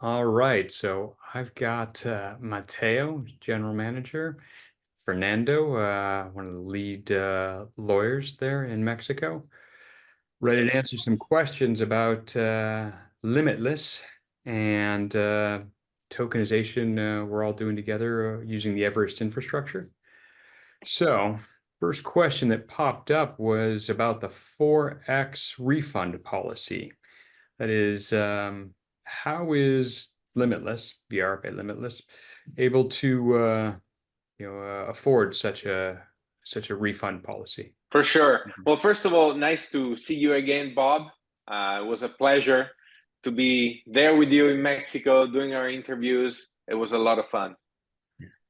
All right, so I've got Matteo, general manager, Fernando, one of the lead lawyers there in Mexico, ready to answer some questions about Limitless and tokenization we're all doing together using the Everest infrastructure. So, first question that popped up was about the 4x refund policy. That is, how is Limitless, Viaarpe Limitless, able to afford such a refund policy? For sure. Well, first of all, nice to see you again, Bob. It was a pleasure to be there with you in Mexico doing our interviews. It was a lot of fun.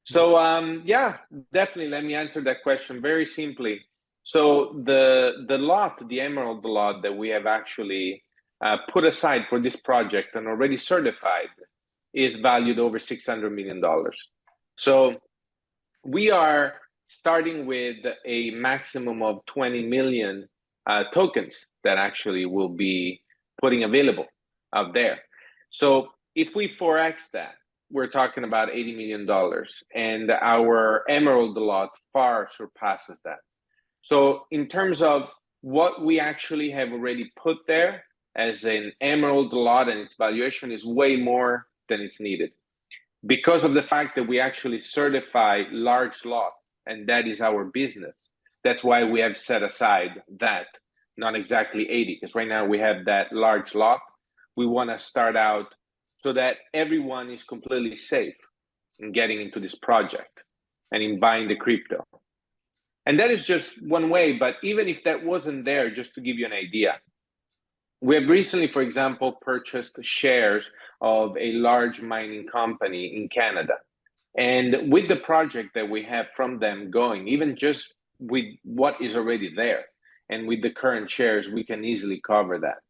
So, yeah, definitely. Let me answer that question very simply. So, the lot, the Emerald lot that we have actually put aside for this project and already certified is valued over $600 million. So, we are starting with a maximum of 20 million tokens that actually will be putting available out there. So if we 4x that, we're talking about $80 million, and our Emerald lot far surpasses that. So in terms of what we actually have already put there as an Emerald lot, and its valuation is way more than it's needed because of the fact that we actually certify large lots, and that is our business. That's why we have set aside that, not exactly 80, because right now we have that large lot. We want to start out so that everyone is completely safe in getting into this project and in buying the crypto. And that is just one way, but even if that wasn't there, just to give you an idea, we have recently, for example, purchased shares of a large mining company in Canada. And with the project that we have from them going, even just with what is already there and with the current shares, we can easily cover that.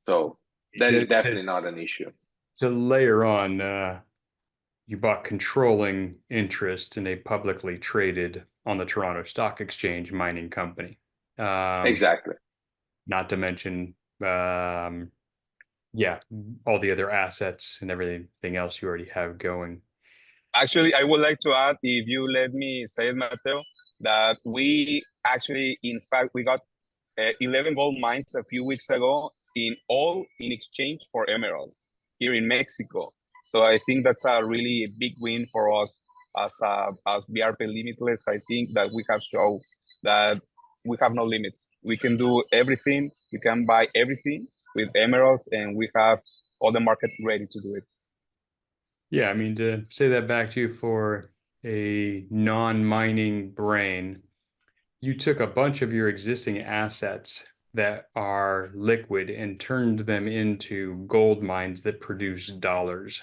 So that is definitely not an issue. To layer on, you bought controlling interest in a publicly traded on the Toronto Stock Exchange mining company. Exactly. Not to mention, yeah, all the other assets and everything else you already have going. Actually, I would like to add, if you let me say it, Matteo, that we actually, in fact, we got 11 gold mines a few weeks ago in exchange for emeralds here in Mexico. So I think that's a really big win for us as Viaarpe Limitless. I think that we have shown that we have no limits. We can do everything. We can buy everything with emeralds, and we have all the market ready to do it. Yeah, I mean, to say that back to you for a non-mining brain, you took a bunch of your existing assets that are liquid and turned them into gold mines that produce dollars,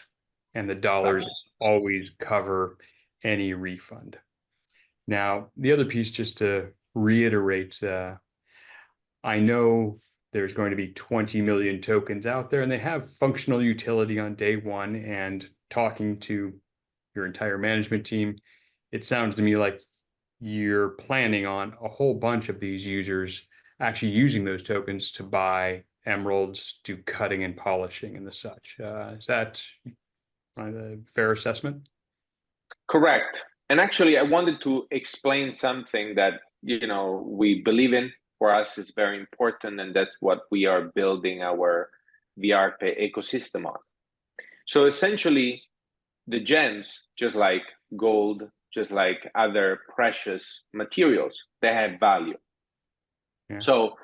and the dollars always cover any refund. Now, the other piece, just to reiterate, I know there's going to be 20 million tokens out there, and they have functional utility on day one. And talking to your entire management team, it sounds to me like you're planning on a whole bunch of these users actually using those tokens to buy emeralds, do cutting and polishing and the such. Is that a fair assessment? Correct. And actually, I wanted to explain something that, we believe in. For us, is very important, and that's what we are building our Viaarpe ecosystem on. So essentially, the gems, just like gold, just like other precious materials, they have value. Yeah. So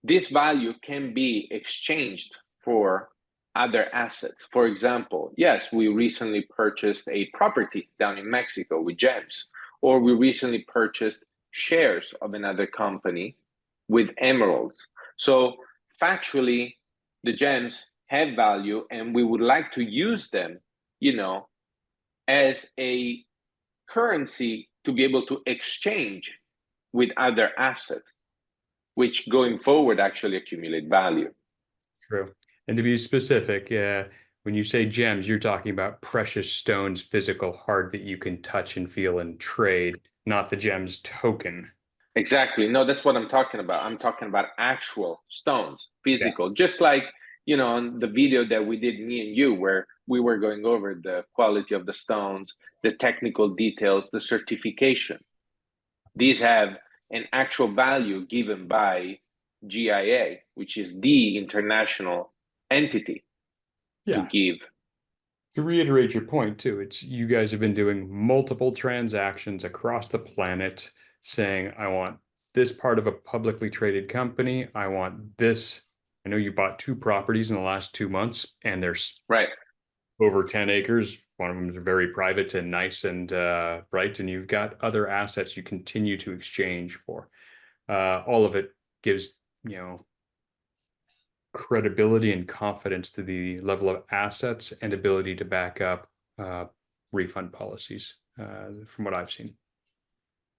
this value can be exchanged for other assets. For example, yes, we recently purchased a property down in Mexico with gems, or we recently purchased shares of another company with emeralds. So factually, the gems have value, and we would like to use them, as a currency to be able to exchange with other assets, which going forward actually accumulate value. True. And to be specific, when you say gems, you're talking about precious stones, physical, hard that you can touch and feel and trade, not the gems token. Exactly. No, that's what I'm talking about. I'm talking about actual stones, physical, just like, on the video that we did, me and you, where we were going over the quality of the stones, the technical details, the certification. These have an actual value given by GIA, which is the international entity to give. To reiterate your point too, it's you guys have been doing multiple transactions across the planet saying, I want this part of a publicly traded company. I want this. I know you bought 2 properties in the last 2 months, and there's right over 10 acres. One of them is very private and nice and bright, and you've got other assets you continue to exchange for. All of it gives, credibility and confidence to the level of assets and ability to back up refund policies, from what I've seen.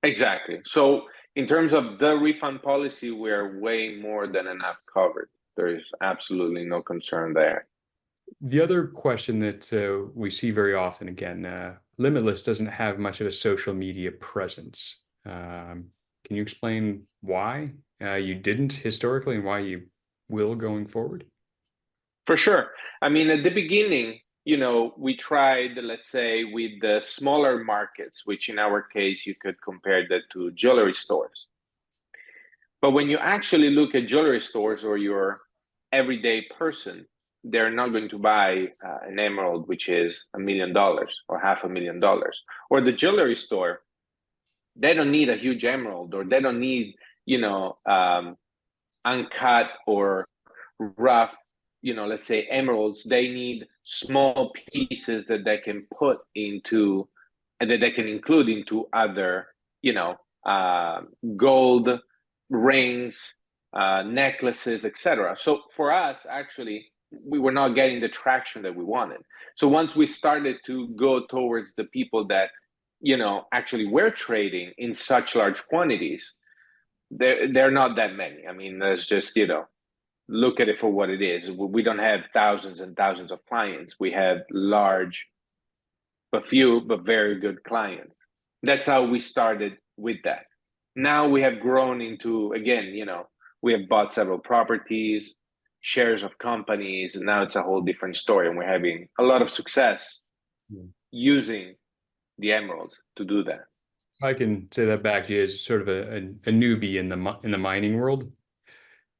Exactly. So in terms of the refund policy, we're way more than enough covered. There is absolutely no concern there. The other question that we see very often, again, Limitless doesn't have much of a social media presence. Can you explain why you didn't historically and why you will going forward? For sure. I mean, at the beginning, we tried, let's say, with the smaller markets, which in our case, you could compare that to jewelry stores. But when you actually look at jewelry stores or your everyday person, they're not going to buy an emerald, which is $1 million or $500,000. Or the jewelry store, they don't need a huge emerald, or they don't need, uncut or rough, let's say emeralds. They need small pieces that they can put into, and that they can include into other, gold rings, necklaces, etc. So for us, actually, we were not getting the traction that we wanted. So once we started to go towards the people that, actually were trading in such large quantities, they're not that many. I mean, let's just, look at it for what it is. We don't have thousands and thousands of clients. We have few, but very good clients. That's how we started with that. Now we have grown into, again, we have bought several properties, shares of companies, and now it's a whole different story. And we're having a lot of success using the emeralds to do that. I can say that back to you as sort of a newbie in the mining world.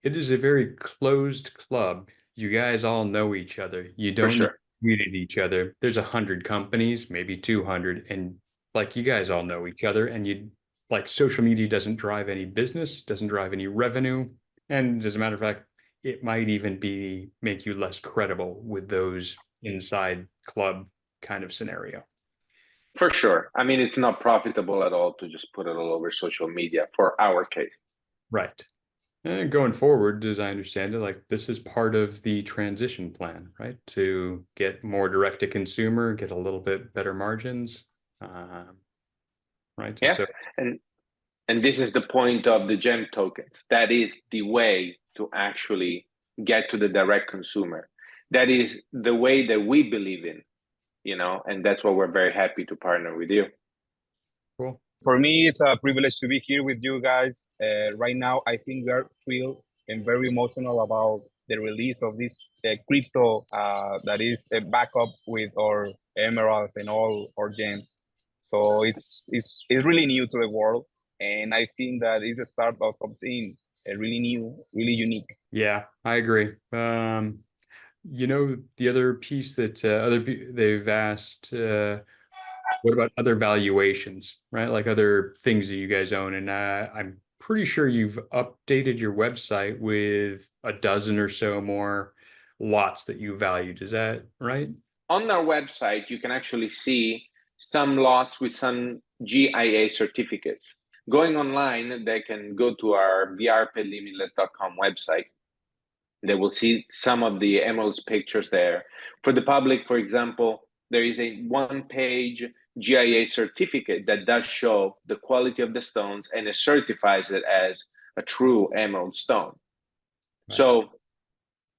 It is a very closed club. You guys all know each other. You don't need each other. There's 100 companies, maybe 200, and like you guys all know each other. And social media doesn't drive any business, doesn't drive any revenue, and as a matter of fact, it might even make you less credible with those inside club kind of scenario. For sure. I mean, it's not profitable at all to just put it all over social media for our case. Right. And going forward, as I understand it, this is part of the transition plan, right? To get more direct to consumer, get a little bit better margins, right? Yeah. And this is the point of the gem tokens. That is the way to actually get to the direct consumer. That is the way that we believe in, and that's why we're very happy to partner with you. Cool. For me, it's a privilege to be here with you guys. Right now, I think we are thrilled and very emotional about the release of this crypto that is a backup with our emeralds and all our gems. So it's really new to the world, and I think that it's the start of something really new, really unique. Yeah, I agree. The other piece that they've asked, what about other valuations, right? Like other things that you guys own. And I'm pretty sure you've updated your website with a dozen or so more lots that you valued. Is that right? On our website, you can actually see some lots with some GIA certificates. Going online, they can go to our viaarpelimitless.com website. They will see some of the emeralds pictures there. For the public, for example, there is a one-page GIA certificate that does show the quality of the stones, and it certifies it as a true emerald stone. Right. So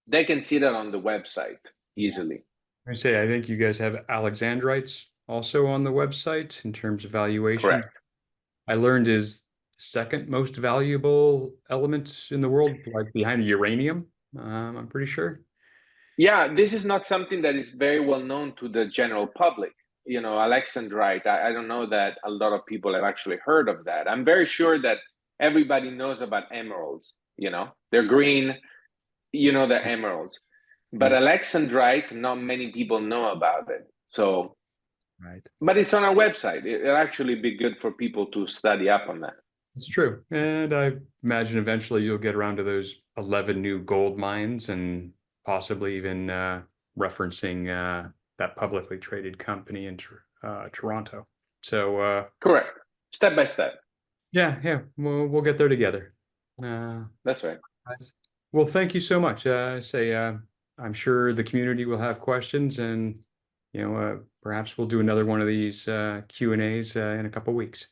they can see that on the website easily. I think you guys have alexandrites also on the website in terms of valuation. Correct. I learned is second most valuable element in the world, like behind uranium. I'm pretty sure. Yeah, this is not something that is very well known to the general public. You know, alexandrite, I don't know that a lot of people have actually heard of that. I'm very sure that everybody knows about emeralds, you know, they're green, you know, they're emeralds. But Yeah. alexandrite, not many people know about it. So, Right. but it's on our website. It'll actually be good for people to study up on that. It's true. And I imagine eventually you'll get around to those 11 new gold mines and possibly even referencing that publicly traded company in Toronto. So Correct. Step by step. yeah, we'll get there together. That's right. Nice. Well, thank you so much. I'm sure the community will have questions, and perhaps we'll do another one of these Q&As in a couple weeks.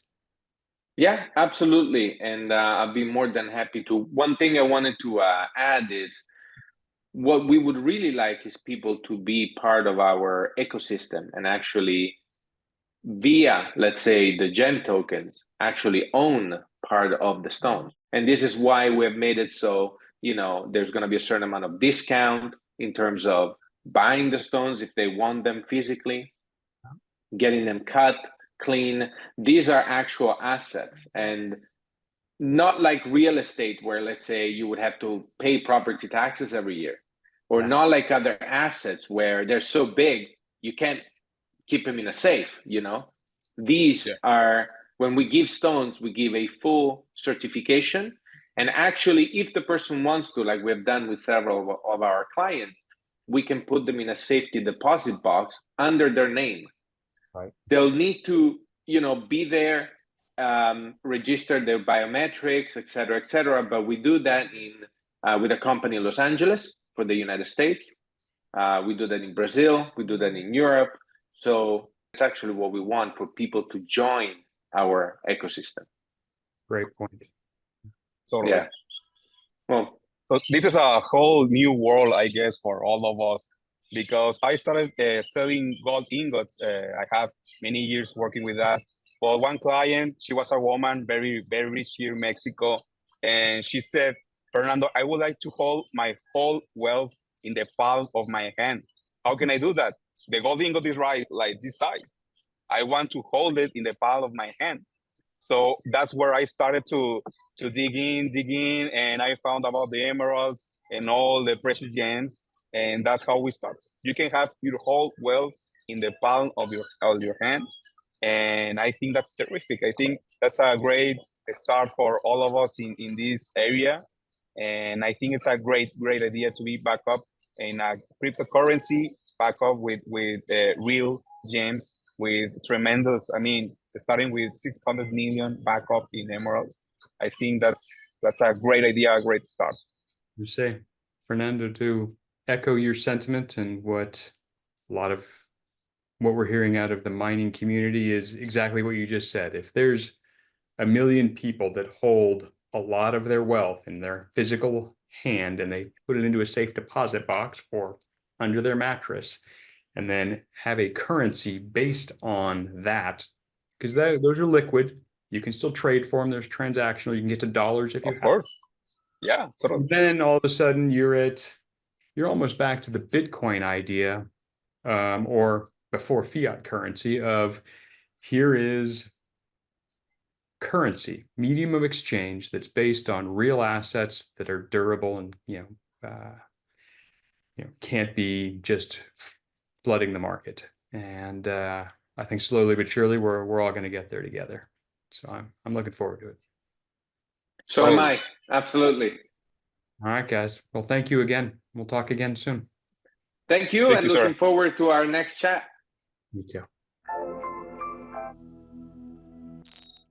Yeah, absolutely. And I'll be more than happy to. One thing I wanted to add is what we would really like is people to be part of our ecosystem and actually, via, let's say, the gem tokens, actually own part of the stone. And this is why we have made it so, you know, there's going to be a certain amount of discount in terms of buying the stones if they want them physically, getting them cut, clean. These are actual assets, and not like real estate where, let's say, you would have to pay property taxes every year, or not like other assets where they're so big you can't keep them in a safe, you know. These are, when we give stones, we give a full certification. And actually, if the person wants to, like we have done with several of our clients, we can put them in a safety deposit box under their name. Right. They'll need to, you know, be there, register their biometrics, et cetera, but we do that in with a company in Los Angeles for the United States. We do that in Brazil, we do that in Europe. So it's actually what we want for people to join our ecosystem. Great point. Totally. Yeah. Well, so this is a whole new world, I guess, for all of us, because I started selling gold ingots. I have many years working with that. Well, one client, she was a woman, very, very rich here in Mexico. And she said, Fernando, I would like to hold my whole wealth in the palm of my hand. How can I do that? The gold ingot is right, like this size. I want to hold it in the palm of my hand. So that's where I started to dig in, and I found about the emeralds and all the precious gems, and that's how we start. You can have your whole wealth in the palm of your hand, and I think that's terrific. I think that's a great start for all of us in this area, and I think it's a great idea to be back up in a cryptocurrency, back up with real gems, with tremendous, I mean, starting with 600 million back up in emeralds. I think that's a great idea, a great start. You say, Fernando, to echo your sentiment, and what a lot of what we're hearing out of the mining community is exactly what you just said. If there's 1 million people that hold a lot of their wealth in their physical hand and they put it into a safe deposit box or under their mattress, and then have a currency based on that, because those are liquid. You can still trade for them. There's transactional. You can get to dollars if you have. Of course. Yeah. Totally. Then all of a sudden you're almost back to the Bitcoin idea, or before fiat currency, of here is currency, medium of exchange that's based on real assets that are durable and can't be just flooding the market. And I think slowly but surely we're all going to get there together. So I'm looking forward to it. So am I. Absolutely. All right, guys. Well, thank you again. We'll talk again soon. Thank you, and looking forward to our next chat. Me too.